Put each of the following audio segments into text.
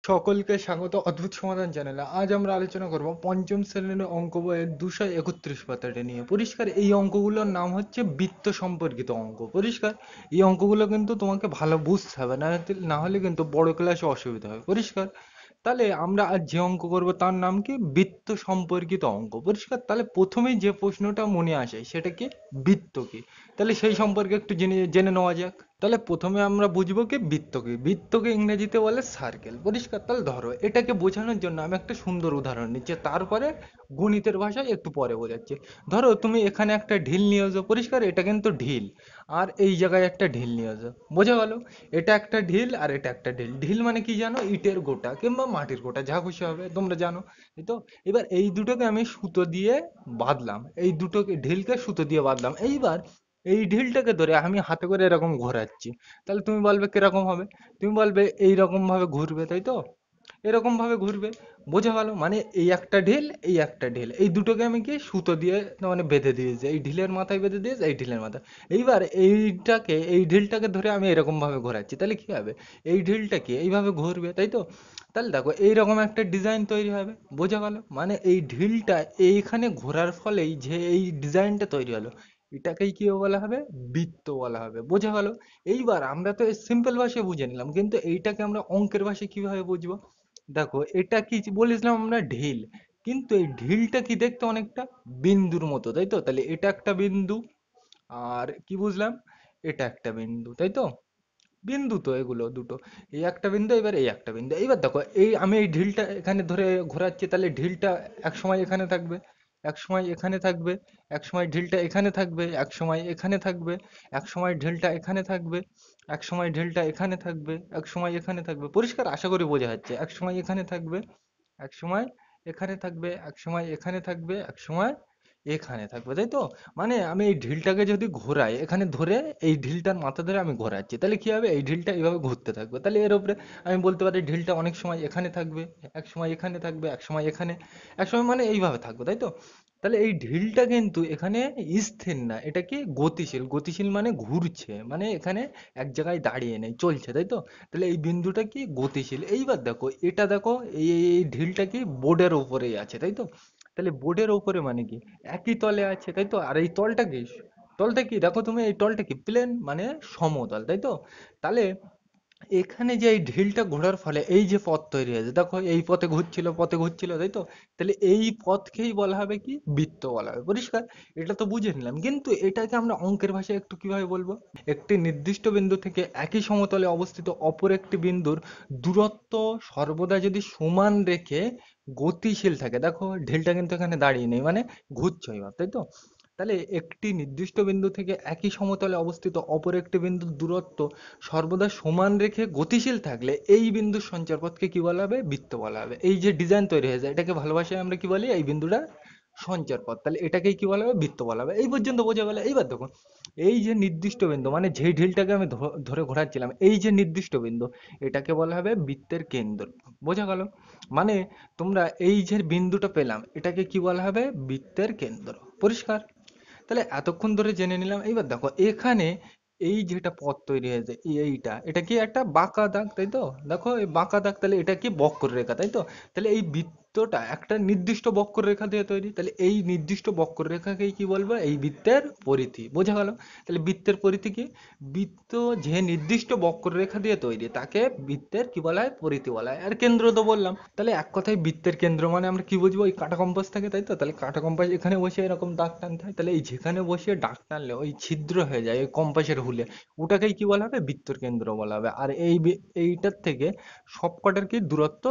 সকলকে স্বাগত অদ্ভুত সমাধান চ্যানেলে। আজ আমরা আলোচনা করব পঞ্চম শ্রেণীর অঙ্ক বইয়ের 231 পাতাটা নিয়ে। পরিষ্কার, এই অঙ্কগুলোর নাম হচ্ছে বৃত্ত সম্পর্কিত অঙ্ক। পরিষ্কার, এই অঙ্কগুলো কিন্তু তোমাকে ভালো বুঝতে হবে, না হলে কিন্তু বড় ক্লাসে অসুবিধা হবে। পরিষ্কার, তাহলে আমরা আজ যে অঙ্ক করব তার নাম কি? বৃত্ত সম্পর্কিত অঙ্ক। পরিষ্কার, তাহলে প্রথমেই যে প্রশ্নটা মনে আসে সেটা কি? বৃত্ত কি? তাহলে সেই সম্পর্কে একটু জেনে জেনে নেওয়া যাক। তাহলে প্রথমে আমরা বুঝবো কি বৃত্ত কি। বৃত্তকে ইংরেজিতে বলে সার্কেল। পরিষ্কার, তাহলে ধরো এটাকে বোঝানোর জন্য আমি একটা সুন্দর উদাহরণ নিচ্ছি, তারপরে গণিতের ভাষায় একটু পরে বোঝাচ্ছি। ধরো তুমি এখানে একটা ঢিল নিয়ে এসো। পরিষ্কার, এটা কিন্তু ঢিল, আর এই জায়গায় একটা ঢিল নিয়ে এসো। বোঝা গেল? এটা একটা ঢিল আর এটা একটা ঢিল। ঢিল মানে কি জানো? ইটের গোটা কিংবা মাটির গোটা, যা খুশি হবে, তোমরা জানো। এই তো, এবার এই দুটোকে আমি সুতো দিয়ে বাঁধলাম, এই দুটোকে ঢিলকে সুতো দিয়ে বাঁধলাম। এইবার এই ঢিলটাকে ধরে আমি হাতে করে এরকম ঘোরাচ্ছি। তাহলে তুমি বলবে কিরকম হবে? তুমি বলবে এইরকম ভাবে ঘুরবে, তাই তো? এরকম ভাবে ঘুরবে। বোঝা গেল? মানে এই একটা ঢিল, এই একটা ঢিল, এই দুটোকে আমি কি সুতো দিয়ে মানে বেঁধে দিয়েছি, এই ঢিলের মাথায় বেঁধে দিয়েছি, এই ঢিলের মাথায়। এইবার এই ঢিলটাকে ধরে আমি এরকম ভাবে ঘোরাচ্ছি, তাহলে কি হবে? এই ঢিলটা কি এইভাবে ঘুরবে, তাই তো? তাহলে দেখো এইরকম একটা ডিজাইন তৈরি হবে। বোঝা গেল? মানে এই ঢিলটা এইখানে ঘোরার ফলেই যে এই ডিজাইনটা তৈরি হলো, এটাকেই কি বলা হবে? বৃত্ত বলা হবে। বোঝা গেল? এইবার আমরা তো সিম্পল ভাষায় বুঝে নিলাম, কিন্তু এইটাকে আমরা অঙ্কের ভাষায় কিভাবে বুঝবো? দেখো এটা কি বলেছিলাম আমরা? ঢিল। কিন্তু এই ঢিলটা কি দেখতে অনেকটা বিন্দুর মতো, তাই তো? তাহলে এটা একটা বিন্দু, আর কি বুঝলাম? এটা একটা বিন্দু, তাই তো? বিন্দু তো এগুলো দুটো, এই একটা বিন্দু, এবার এই একটা বিন্দু। এইবার দেখো এই আমি এই ঢিলটা এখানে ধরে ঘোরাচ্ছি, তাহলে ঢিলটা এক সময় এখানে থাকবে, এক সময় এখানে থাকবে, এক সময় ঢিলটা এখানে থাকবে, এক সময় এখানে থাকবে, এক সময় ঢিলটা এখানে থাকবে, এক সময় ঢিলটা এখানে থাকবে, এক সময় এখানে থাকবে। পরিষ্কার, আশা করি বোঝা যাচ্ছে। এক সময় এখানে থাকবে, এক সময় এখানে থাকবে, এক সময় এখানে থাকবে, এক সময় এখানে থাকবে, তাই তো? মানে আমি এই ঢিলটাকে যদি ঘোরাই এখানে ধরে, এই ঢিলটার মাথা ধরে আমি ঘোরাচ্ছি, তাহলে কি হবে? এই ঢিলটা এইভাবে ঘুরতে থাকবে। তাহলে এর উপরে আমি বলতে পারি ঢিলটা অনেক সময় এখানে থাকবে, এক সময় এখানে থাকবে, এক সময় এখানে, এক সময় মানে এইভাবে থাকবে, তাই তো? তাহলে এই ঢিলটা কিন্তু এখানে স্থির না, এটা কি? গতিশীল। গতিশীল মানে ঘুরছে, মানে এখানে এক জায়গায় দাঁড়িয়ে নেই, চলছে, তাই তো? তাহলে এই বিন্দুটা কি? গতিশীল। এইবার দেখো এটা দেখো, এই ঢিলটা কি বোর্ডের উপরেই আছে, তাই তো? তাহলে বোর্ডের উপরে মানে কি? একই তলে আছে, তাই তো? আর এই তলটা কি? তলটা কি দেখো তুমি, এই তলটা কি? প্লেন, মানে সমতল, তাই তো? তাহলে এখানে যে এই ঢিলটা ঘোরার ফলে এই যে পথ তৈরি হয়েছে, দেখো এই পথে ঘুরছিল, পথে ঘুরছিল, তাই তো? তাহলে এই পথকেই বলা হবে কি? বৃত্ত বলা হবে। পরিষ্কার? এটা তো বুঝে নিলাম, কিন্তু এটাকে আমরা অঙ্কের ভাষায় একটু কিভাবে বলবো? একটি নির্দিষ্ট বিন্দু থেকে একই সমতলে অবস্থিত অপর একটি বিন্দুর দূরত্ব সর্বদা যদি সমান রেখে গতিশীল থাকে। দেখো ঢিলটা কিন্তু এখানে দাঁড়িয়ে নেই, মানে ঘুরছে এবার, তাই তো? তাহলে একটি নির্দিষ্ট বিন্দু থেকে একই সমতলে অবস্থিত অপর একটি বিন্দুর দূরত্ব সর্বদা সমান রেখে গতিশীল থাকলে এই বিন্দুর সঞ্চারপথকে কি বলা হবে? বৃত্ত বলা হবে। এই যে ডিজাইন তৈরি হয়ে যায়, এটাকে ভালো ভাষায় আমরা কি বলি? এই বিন্দুটা সঞ্চারপথ। তাহলে এটাকেই কি বলা হবে? বৃত্ত বলা হবে। এই পর্যন্ত বোঝা গেল? এইবার দেখো এই যে নির্দিষ্ট বিন্দু, মানে যেই ঢিলটাকে আমি ধরে ঘোরাচ্ছিলাম, এই যে নির্দিষ্ট বিন্দু, এটাকে বলা হবে বৃত্তের কেন্দ্র। বোঝা গেল? মানে তোমরা এই যে বিন্দুটা পেলাম, এটাকে কি বলা হবে? বৃত্তের কেন্দ্র। পরিষ্কার? তাহলে এতক্ষণ ধরে জেনে নিলাম। এইবার দেখো এখানে এই যেটা পথ তৈরি হয়েছে, এইটা, এটা কি? একটা বাঁকা দাগ, তাই তো? দেখো এই বাঁকা দাগ, তাহলে এটা কি? বক্ররেখা, তাই তো? তাহলে এই বৃত্তটা একটা নির্দিষ্ট বক্ররেখা দিয়ে তৈরি, তাহলে এই নির্দিষ্ট বক্ররেখাকেই কি বলবো? এই বৃত্তের পরিধি। বোঝা গেল? তাহলে বৃত্তের পরিধি কি? বৃত্ত যে নির্দিষ্ট বক্ররেখা দিয়ে তৈরি তাকে বৃত্তের কি বলা হয়? পরিধি বলা হয়। আর কেন্দ্র তো বললাম। তাহলে এক কথায় বৃত্তের কেন্দ্র মানে আমরা কি বুঝবো? ওই কাঁটা কম্পাস থাকে, তাই তো? তাহলে কাঁটা কম্পাস এখানে বসে এরকম দাগ টানতে হয়, তাহলে এই যেখানে বসে দাগ টানলে ওই ছিদ্র হয়ে যায় ওই কম্পাসের হুলে, ওটাকেই কি বলা হবে? বৃত্তের কেন্দ্র বলা হবে। আর এইটার থেকে সবকটার কি দূরত্ব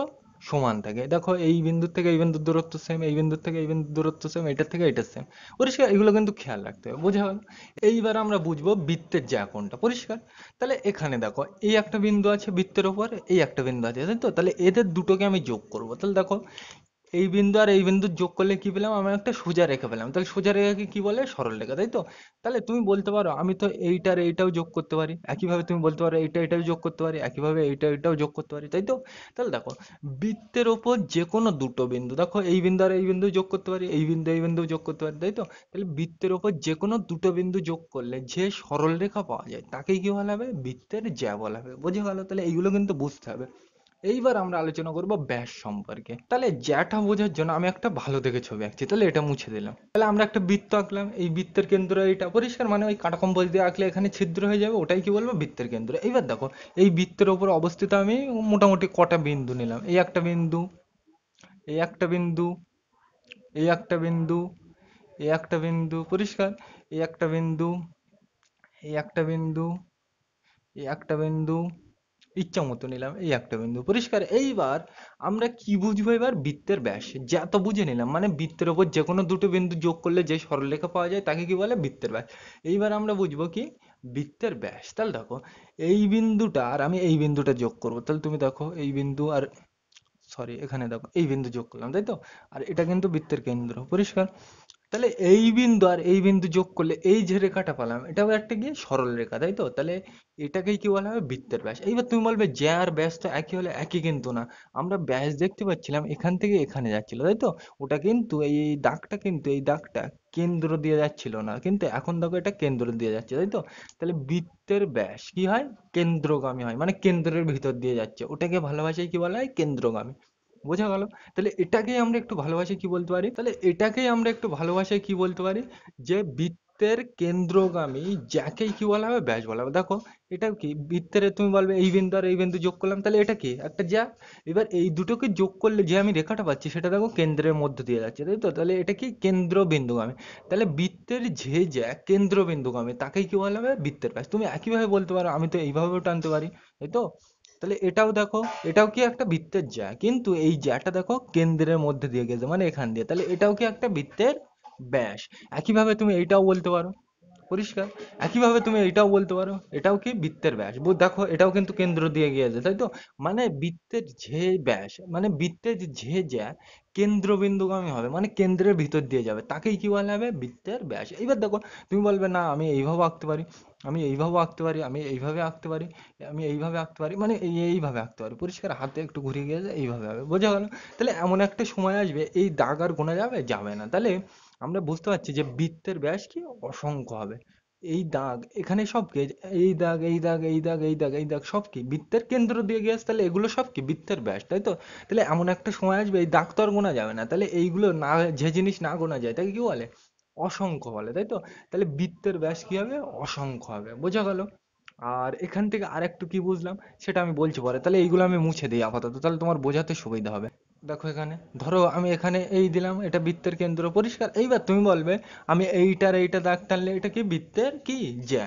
সমান থাকে। দেখো এই বিন্দুর থেকে এই বিন্দুর দূরত্ব সেম, এই বিন্দুর থেকে এই বিন্দুর দূরত্ব সেম, এটার থেকে এটা সেম। পরিষ্কার? এগুলো কিন্তু খেয়াল রাখতে হবে। বোঝা গেল? এইবার আমরা বুঝবো বৃত্তের জ্যা কোণটা। পরিষ্কার? তাহলে এখানে দেখো এই একটা বিন্দু আছে বৃত্তের ওপর, এই একটা বিন্দু আছে, তাই তো? তাহলে এদের দুটোকে আমি যোগ করব। তাহলে দেখো এই বিন্দু আর এই বিন্দু যোগ করলে কি পেলাম? আমি একটা সোজা রেখা পেলাম। তাহলে সোজা রেখাকে কি বলে? সরল রেখা, তাই তো? তাহলে তুমি বলতে পারো আমি তো এইটা আর এইটাও যোগ করতে পারি, একইভাবে তুমি বলতে পারো এইটা এটাও যোগ করতে পারি, একইভাবে এইটা এটাও যোগ করতে পারি, তাই তো? তাহলে দেখো বৃত্তের ওপর যে কোনো দুটো বিন্দু, দেখো এই বিন্দু আর এই বিন্দু যোগ করতে পারি, এই বিন্দু এই বিন্দু যোগ করতে পারি, তাই তো? তাহলে বৃত্তের ওপর যে কোনো দুটো বিন্দু যোগ করলে যে সরল রেখা পাওয়া যায় তাকেই কি বলা হবে? বৃত্তের জ্যা বলা হবে। বোঝা গেল? তাহলে এইগুলো কিন্তু বুঝতে হবে। এইবার আমরা আলোচনা করব ব্যাস সম্পর্কে। তাহলে জ্যাটা বোঝার জন্য আমি একটা ভালো দেখে ছবি আঁকছি, তাহলে এটা মুছে দিলাম। তাহলে আমরা একটা বৃত্ত আঁকলাম, এই বৃত্তের কেন্দ্র এটা পরিষ্কার, মানে ওই কাটা কম্পাস দিয়ে আঁকলে এখানে ছিদ্র হয়ে যাবে, ওটাই কি বলবো বৃত্তের কেন্দ্র। এইবার দেখো এই বৃত্তের উপর অবস্থিত আমি মোটামুটি কটা বিন্দু নিলাম, এই একটা বিন্দু, এই একটা বিন্দু, এই একটা বিন্দু, এই একটা বিন্দু পরিষ্কার, এই একটা বিন্দু, এই একটা বিন্দু, এই একটা বিন্দু, ইচ্ছা মতো নিলাম এই একটা বিন্দু পরিষ্কার। এইবার আমরা কি বুঝবো, এবার বৃত্তের ব্যাস যা তো বুঝে নিলাম, মানে বৃত্তের ওপর যে কোনো দুটো বিন্দু যোগ করলে যে সরলরেখা পাওয়া যায় তাকে কি বলে বৃত্তের ব্যাস। এইবার আমরা বুঝবো কি বৃত্তের ব্যাস। তাহলে দেখো এই বিন্দুটা আর আমি এই বিন্দুটা যোগ করবো, তাহলে তুমি দেখো এই বিন্দু আর সরি এখানে দেখো এই বিন্দু যোগ করলাম, তাই তো, আর এটা কিন্তু বৃত্তের কেন্দ্র পরিষ্কার। তাহলে এই বিন্দু আর এই বিন্দু যোগ করলে এই যে রেখাটা পেলাম এটাও একটা কি সরল রেখা, তাই তো, তাহলে এটাকেই কি বলা হবে বৃত্তের ব্যাস। এইবার তুমি বলবে জ্যা আর ব্যাস তো একই হলে, একই কিন্তু না। আমরা ব্যাস দেখতে পাচ্ছিলাম এখান থেকে এখানে যাচ্ছিল, তাই তো, ওটা কিন্তু এই দাগটা কিন্তু এই দাগটা কেন্দ্র দিয়ে যাচ্ছিল না, কিন্তু এখন দেখো এটা কেন্দ্র দিয়ে যাচ্ছে, তাই তো। তাহলে বৃত্তের ব্যাস কি হয় কেন্দ্রগামী হয়, মানে কেন্দ্রের ভিতর দিয়ে যাচ্ছে, ওটাকে ভালো ভাষায় কি বলা হয় কেন্দ্রগামী। বোঝা গেল? তাহলে এটাকেই আমরা একটু ভালোবাসায় কি বলতে পারি, তাহলে এটাকেই আমরা একটু ভালোবাসায় কি বলতে পারি, যে বৃত্তের কেন্দ্রগামী যাকেই কি বলা হবে ব্যাস বলা হবে। দেখো এটা কি বৃত্তের, তুমি বলবে এই বিন্দু আর এই বিন্দু যোগ করলাম, তাহলে এটা কি একটা জ্যা। এবার এই দুটোকে যোগ করলে যে আমি রেখাটা পাচ্ছি সেটা দেখো কেন্দ্রের মধ্য দিয়ে যাচ্ছে, তাই তো, তাহলে এটা কি কেন্দ্র বিন্দুগামী। তাহলে বৃত্তের যে জ্যা কেন্দ্র বিন্দুগামী তাকেই কি বলা হবে বৃত্তের ব্যাস। তুমি একইভাবে বলতে পারো, আমি তো এইভাবেও টানতে পারি, তাই তো। তাহলে এটাও দেখো এটাও কি একটা বৃত্তের জ্যা, কিন্তু এই জ্যাটা দেখো কেন্দ্রের মধ্যে দিয়ে গেছে মানে এখান দিয়ে, তাহলে এটাও কি একটা বৃত্তের ব্যাস। একইভাবে তুমি এইটাও বলতে পারো পরিষ্কার, একইভাবে তুমি এটাও বলতে পারো এটাও কি বৃত্তের ব্যাস। দেখো এটাও কিন্তু কেন্দ্র দিয়ে গিয়েছে, তাই তো, মানে বৃত্তের যে ব্যাস মানে বৃত্তের যে জ্যা কেন্দ্রবিন্দুগামী হবে, মানে কেন্দ্রের ভিতর দিয়ে যাবে, তাকেই কি বলা হবে বৃত্তের ব্যাস। এইবার দেখো তুমি বলবে না আমি এইভাবে আঁকতে পারি, আমি এইভাবে আঁকতে পারি, আমি এইভাবে আঁকতে পারি, আমি এইভাবে আঁকতে পারি, মানে এইভাবে আঁকতে পারি পরিষ্কার, হাতে একটু ঘুরিয়ে গিয়েছে এইভাবে হবে, বোঝা গেল? তাহলে এমন একটা সময় আসবে এই দাগ আর গোনা যাবে যাবে না, তাহলে আমরা বুঝতে পারছি যে বৃত্তের ব্যাস কি অসংখ্য হবে। এই দাগ এখানে সব কি, এই দাগ এই দাগ এই দাগ এই দাগ এই দাগ সব কি বৃত্তের কেন্দ্র দিয়ে গিয়েছে, তাহলে এগুলো সব কি বৃত্তের ব্যাস, তাই তো। তাহলে এমন একটা সময় আসবে এই দাগ তো আর গোনা যাবে না, তাহলে এইগুলো না, যে জিনিস না গোনা যায় তাকে কি বলে অসংখ্য বলে, তাই তো। তাহলে বৃত্তের ব্যাস কি হবে অসংখ্য হবে, বোঝা গেল? আর এখান থেকে আরেকটু কি বুঝলাম সেটা আমি বলছি পরে, তাহলে এইগুলো আমি মুছে দিই আপাতত, তাহলে তোমার বোঝাতে সুবিধা হবে। দেখো এখানে ধরো আমি এখানে এই দিলাম, এটা বৃত্তের কেন্দ্র পরিষ্কার। এইবার তুমি বলবে আমি এইটার এইটা দাগ টানলে এটা কি বৃত্তের কি জ্যা,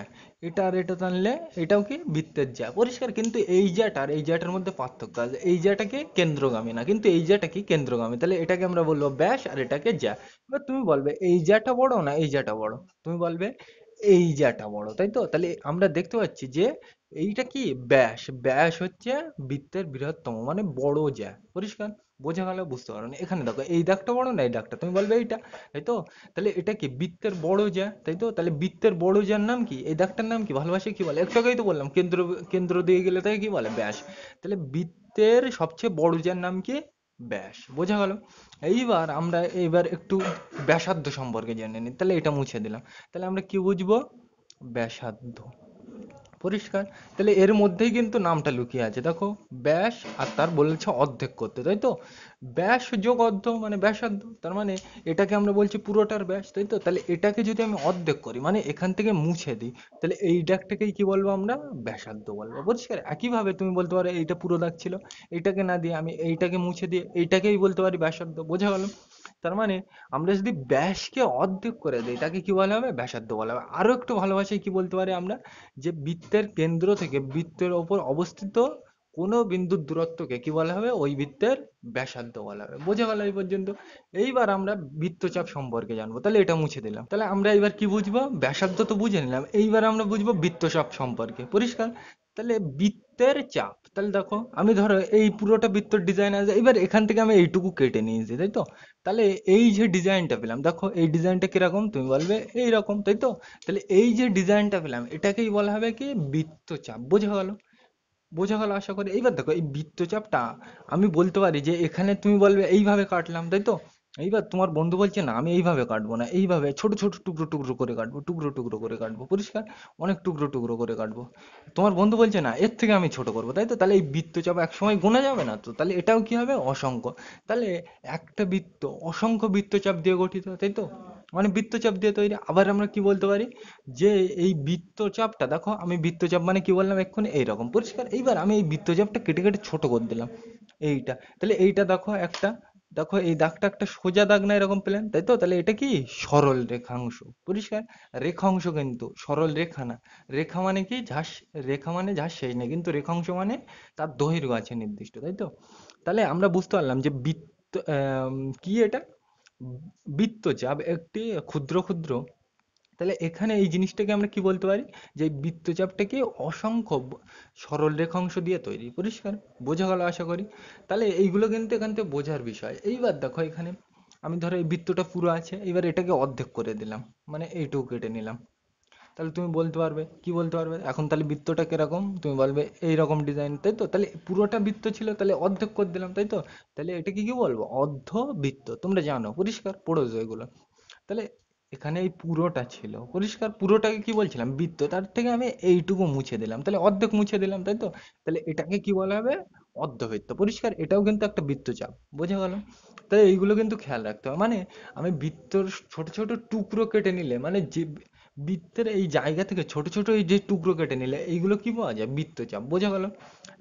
এটা আর এটা টানলে এটাও কি বৃত্তের জ্যা পরিষ্কার, কিন্তু এই জ্যাটার এই জ্যাটার মধ্যে পার্থক্য আছে, এই জ্যাটা কি কেন্দ্রগামী না, কিন্তু এই জ্যাটা কি কেন্দ্রগামী, তাহলে এটাকে আমরা বলবো ব্যাস আর এটাকে জ্যা। এবার তুমি বলবে এই জ্যাটা বড় না এই জ্যাটা বড়, তুমি বলবে এই জ্যাটা বড়, তাই তো। তাহলে আমরা দেখতে পাচ্ছি যে এইটা কি ব্যাস, ব্যাস হচ্ছে বৃত্তের বৃহত্তম মানে বড় জ্যা পরিষ্কার। বোঝা গেল? বুঝতে পারো না? এখানে দেখো এই দাগটা বড় না এই দাগটা, তুমি বলবে এইটা, তাই তো। তাহলে এটা কি বৃত্তের বড় জ্যা, তাই তো। তাহলে বৃত্তের বড় জ্যার নাম কি, এই দাগটার নাম কি ভালোবাসে কি বলে, একটু আগেই তো বললাম কেন্দ্র, কেন্দ্র দিয়ে গেলে তাকে কি বলে ব্যাস। তাহলে বৃত্তের সবচেয়ে বড় জ্যার নাম কি ব্যাস, বোঝা গেল? এইবার আমরা এইবার একটু ব্যাসার্ধ সম্পর্কে জেনে নিই, তাহলে এটা মুছে দিলাম। তাহলে আমরা কি বুঝবো ব্যাসার্ধ পরিষ্কার। তাহলে এর মধ্যেই কিন্তু নামটা লুকিয়ে আছে, দেখো ব্যাস আর তার বলেছে অর্ধেক করতে, তাই তো। ব্যাস যোগ অর্ধ মানে ব্যাসার্ধ, তার মানে এটাকে আমরা বলছি পুরোটার ব্যাস, তাই তো। তাহলে এটাকে যদি আমি অর্ধেক করি মানে এখান থেকে মুছে দিই, তাহলে এই দাগটাকেই কি বলবো আমরা ব্যাসার্ধ বলবো পরিষ্কার। একইভাবে তুমি বলতে পারো এইটা পুরো দাগ ছিল, এইটাকে না দিয়ে আমি এইটাকে মুছে দিয়ে এইটাকেই বলতে পারি ব্যাসার্ধ, বোঝা গেল? তার মানে আমরা যদি ব্যাসকে অর্ধেক করে দিই তাকে কি বলা হবে ব্যাসার্ধ বলা হবে। আরো একটু ভালোবাসায় কি বলতে পারি আমরা, যে বৃত্তের কেন্দ্র থেকে বৃত্তের ওপর অবস্থিত কোনো বিন্দুর দূরত্বকে কি বলা হবে ওই বৃত্তের ব্যাসার্ধ বলা হবে, বোঝা গেল এই পর্যন্ত? এইবার আমরা বৃত্তচাপ সম্পর্কে জানবো, তাহলে এটা মুছে দিলাম। তাহলে আমরা এবার কি বুঝবো, ব্যাসার্ধ তো বুঝে নিলাম, এইবার আমরা বুঝবো বৃত্তচাপ সম্পর্কে পরিষ্কার। তাহলে বৃত্তের চাপ, তাহলে দেখো আমি ধরো এই পুরোটা বৃত্তর ডিজাইন আছে, এবার এখান থেকে আমি এইটুকু কেটে নিয়েছি, তাই তো। তাহলে এই যে ডিজাইনটা পেলাম, দেখো এই ডিজাইনটা কিরকম, তুমি বলবে এইরকম, তাই তো। তাহলে এই যে ডিজাইনটা পেলাম এটাকেই বলা হবে কি বৃত্তচাপ, বোঝা গেল? বোঝা গেল আশা করি। এইবার দেখো এই বৃত্তচাপটা আমি বলতে পারি যে এখানে তুমি বলবে এইভাবে কাটলাম, তাই তো। এইবার তোমার বন্ধু বলছে না আমি এইভাবে কাটবো না, এইভাবে ছোট ছোট টুকরো টুকরো করে কাটবো, টুকরো টুকরো করে কাটবো, পরিষ্কার, অনেক টুকরো টুকরো করে কাটবো। তোমার বন্ধু বলছে না এর থেকে আমি ছোট করবো, তাই তো? তাহলে এই বৃত্তচাপ এক সময় গোনা যাবে না তো? তাহলে এটাও কি হবে? অসংখ্য। তাহলে একটা বৃত্ত অসংখ্য বৃত্তচাপ দিয়ে গঠিত, তাই তো? মানে বৃত্তচাপ দিয়ে তৈরি। আবার আমরা কি বলতে পারি যে এই বৃত্তচাপটা দেখো, আমি বৃত্তচাপ মানে কি বললাম এক্ষুনি, এইরকম, পরিষ্কার। এইবার আমি এই বৃত্তচাপটা কেটে কেটে ছোট করে দিলাম, এইটা। তাহলে এইটা দেখো একটা, দেখো এই দাগটা একটা সোজা দাগ না, এরকম প্লেন, তাই তো? তাহলে এটা কি? সরল রেখাংশ, পরিষ্কার। রেখাংশ কিন্তু সরল রেখা না। রেখা মানে কি? ঝাস, রেখা মানে ঝাস শেষ নেই, কিন্তু রেখাংশ মানে তার দৈর্ঘ্য আছে নির্দিষ্ট, তাই তো? তাহলে আমরা বুঝতে পারলাম যে বৃত্ত কি এটা? বৃত্তচাপ একটি ক্ষুদ্র ক্ষুদ্র, তাহলে এখানে এই জিনিসটাকে আমরা কি বলতে পারি, যে এই বৃত্তচাপটাকে অসংখ্য সরল রেখাংশ দিয়ে তৈরি, পরিষ্কার। বোঝা গেল আশা করি। তাহলে এইগুলো কিন্তু এখান থেকে বোঝার বিষয়। এইবার দেখো এখানে আমি ধরো এই বৃত্তটা পুরো আছে, এবার এটাকে অর্ধেক করে দিলাম, মানে এইটুকু কেটে নিলাম। তাহলে তুমি বলতে পারবে, কি বলতে পারবে এখন, তাহলে বৃত্তটা কিরকম? তুমি বলবে এইরকম ডিজাইন, তাই তো? তাহলে পুরোটা বৃত্ত ছিল, তাহলে অর্ধেক করে দিলাম, তাই তো? তাহলে এটাকে কি বলবো? অর্ধবৃত্ত। তোমরা জানো, পরিষ্কার, পড়েছো এগুলো। তাহলে এখানে এই পুরোটা ছিল, পরিষ্কার। পুরোটাকে কি বলছিলাম? বৃত্ত। তার থেকে আমি এইটুকু মুছে দিলাম, তাহলে অর্ধেক মুছে দিলাম, তাই তো? তাহলে এটাকে কি বলা হবে? অর্ধবৃত্ত, পরিষ্কার। এটাও কিন্তু একটা বৃত্তচাপ, বোঝা গেল? তাই এইগুলো কিন্তু খেয়াল রাখতে হবে। মানে আমি বৃত্তর ছোট ছোট টুকরো কেটে নিলে, মানে যে বৃত্তের এই জায়গা থেকে ছোট ছোট এই যে টুকরো কেটে নিলে, এইগুলো কি পাওয়া যায়? বৃত্তচাপ, বোঝা গেল?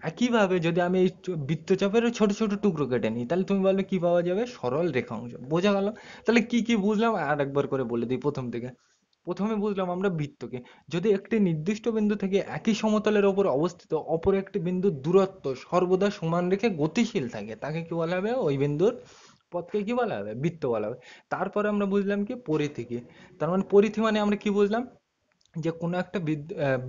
একইভাবে যদি আমি এই বৃত্তচাপেরও ছোট ছোট টুকরো কেটে নিই, তাহলে তুমি বলবে কি পাওয়া যাবে? সরল রেখাংশ, বোঝা গেল? তাহলে কি কি বুঝলাম আর একবার করে বলে দিই প্রথম থেকে। প্রথমে বুঝলাম আমরা বৃত্তকে, যদি একটি নির্দিষ্ট বিন্দু থেকে একই সমতলের ওপর অবস্থিত অপর একটি বিন্দুর দূরত্ব সর্বদা সমান রেখে গতিশীল থাকে, তাকে কি বলা হবে? ওই বিন্দুর পথকে কি বলা হবে? বৃত্ত বলা হবে। তারপরে আমরা বুঝলাম কি? পরিধি কি। তার মানে পরিধি মানে আমরা কি বুঝলাম? যে কোনো একটা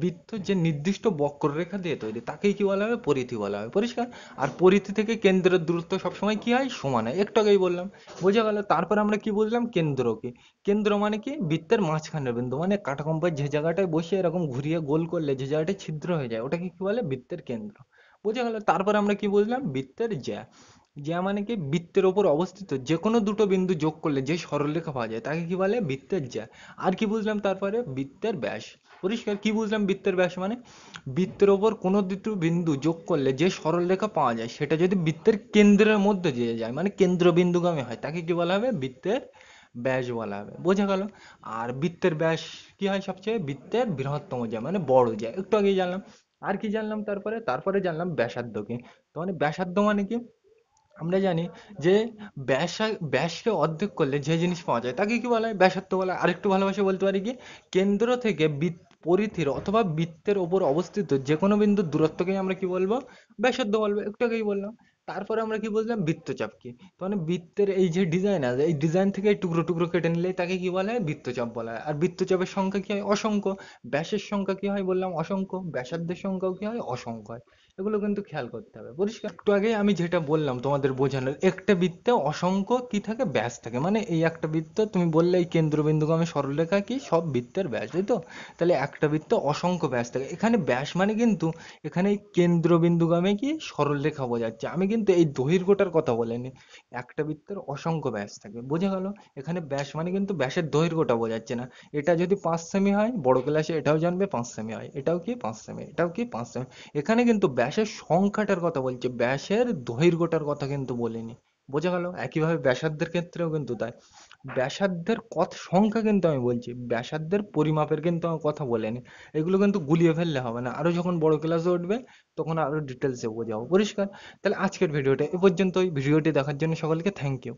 বৃত্ত যে নির্দিষ্ট বক্ররেখা দিয়ে তৈরি, তাকেই কি বলা হবে? পরিধি বলা হবে, পরিষ্কার। আর পরিধি থেকে কেন্দ্রের দূরত্ব সবসময় কি হয়? সমান হয়, একটু আগেই বললাম, বোঝা গেল? তারপর আমরা কি বুঝলাম? কেন্দ্র কি। কেন্দ্র মানে কি? বৃত্তের মাঝখানের বিন্দু, মানে কাটা কম্পাস যে জায়গাটায় বসে এরকম ঘুরিয়ে গোল করলে যে জায়গাটায় ছিদ্র হয়ে যায়, ওটাকে কি বলে? বৃত্তের কেন্দ্র, বোঝা গেল? তারপর আমরা কি বুঝলাম? বৃত্তের জ্যা। জ্যা মানে কি? বৃত্তের ওপর অবস্থিত যে কোনো দুটো বিন্দু যোগ করলে যে সরলরেখা পাওয়া যায়, তাকে কি বলে? বৃত্তের জ্যা। আর কি বুঝলাম তারপরে? বৃত্তের ব্যাস, পরিষ্কার। কি বুঝলাম? বৃত্তের ব্যাস মানে বৃত্তের ওপর কোনো দুটো বিন্দু যোগ করলে যে সরলরেখা পাওয়া যায়, সেটা যদি বৃত্তের কেন্দ্রের মধ্যে দিয়ে যায়, মানে কেন্দ্রবিন্দুগামী হয়, তাকে কি বলা হবে? বৃত্তের ব্যাস বলা হবে, বোঝা গেল? আর বৃত্তের ব্যাস কি হয়? সবচেয়ে বৃত্তের বৃহত্তম জ্যা, মানে বড় জ্যা, একটু আগেই জানলাম। আর কি জানলাম তারপরে? তারপরে জানলাম ব্যাসার্ধ কি। তো মানে ব্যাসার্ধ মানে কি? আমরা জানি যে ব্যাসকে অর্ধেক করলে যে জিনিস পাওয়া যায়, তাকে কি বলা হয়? ব্যাসার্ধ বলা হয়। আরেকটু ভালোভাবে বলতে পারি কি? কেন্দ্র থেকে পরিধির অথবা বৃত্তের ওপর অবস্থিত যে কোনো বিন্দুর দূরত্বকেই আমরা কি বলবো? ব্যাসার্ধ বলবো, একটু আগেই বললাম। তারপরে আমরা কি বুঝলাম? বৃত্তচাপ কি। তো মানে বৃত্তের এই যে ডিজাইন আছে, এই ডিজাইন থেকে এই টুকরো টুকরো কেটে নিলে তাকে কি বলা হয়? বৃত্তচাপ বলা হয়। আর বৃত্তচাপের সংখ্যা কি হয়? অসংখ্য। ব্যাসের সংখ্যা কি হয় বললাম? অসংখ্য। ব্যাসার্ধের সংখ্যাও কি হয়? অসংখ্য হয়। এগুলো কিন্তু খেয়াল করতে হবে, পরিষ্কার। একটু আগে আমি যেটা বললাম তোমাদের বোঝানোর, একটা বৃত্তে অসংখ্য কি থাকে? ব্যাস থাকে। মানে এই একটা বৃত্ত তুমি বললে এই কেন্দ্রবিন্দুগামী সরলরেখা কি? সব বৃত্তের ব্যাস, তাই তো? তাহলে একটা বৃত্তে অসংখ্য ব্যাস থাকে। এখানে ব্যাস মানে কিন্তু এখানে এই কেন্দ্রবিন্দুগামী কি? সরলরেখা বোঝাচ্ছে। আমি কিন্তু এই দৈর্ঘ্যটার কথা বলিনি। একটা বৃত্তের অসংখ্য ব্যাস থাকে, বোঝা গেল? এখানে ব্যাস মানে কিন্তু ব্যাসের দৈর্ঘ্যটা বোঝাচ্ছে না। এটা যদি 5 সেমি হয়, বড় ক্লাসে এটাও জানবে 5 সেমি হয়, এটাও কি 5 সেমি, এটাও কি 5 সেমি। এখানে কিন্তু ব্যাসের সংখ্যাটার কথা বলছে, ব্যাসের দৈর্ঘ্যটার কথা কিন্তু বলিনি, বোঝা গেল? একইভাবে ব্যাসার্ধের ক্ষেত্রেও কিন্তু তাই। ব্যাসার্ধের সংখ্যা কিন্তু আমি বলছি, ব্যাসার্ধের পরিমাপের কিন্তু আমি কথা বলিনি। এগুলো কিন্তু গুলিয়ে ফেললে হবে না, আরো যখন বড় ক্লাসে উঠবে তখন আরো ডিটেলসে বোঝাবো, পরিষ্কার। তাহলে আজকের ভিডিওটা এ পর্যন্তই। ভিডিওটি দেখার জন্য সকলকে থ্যাংক ইউ।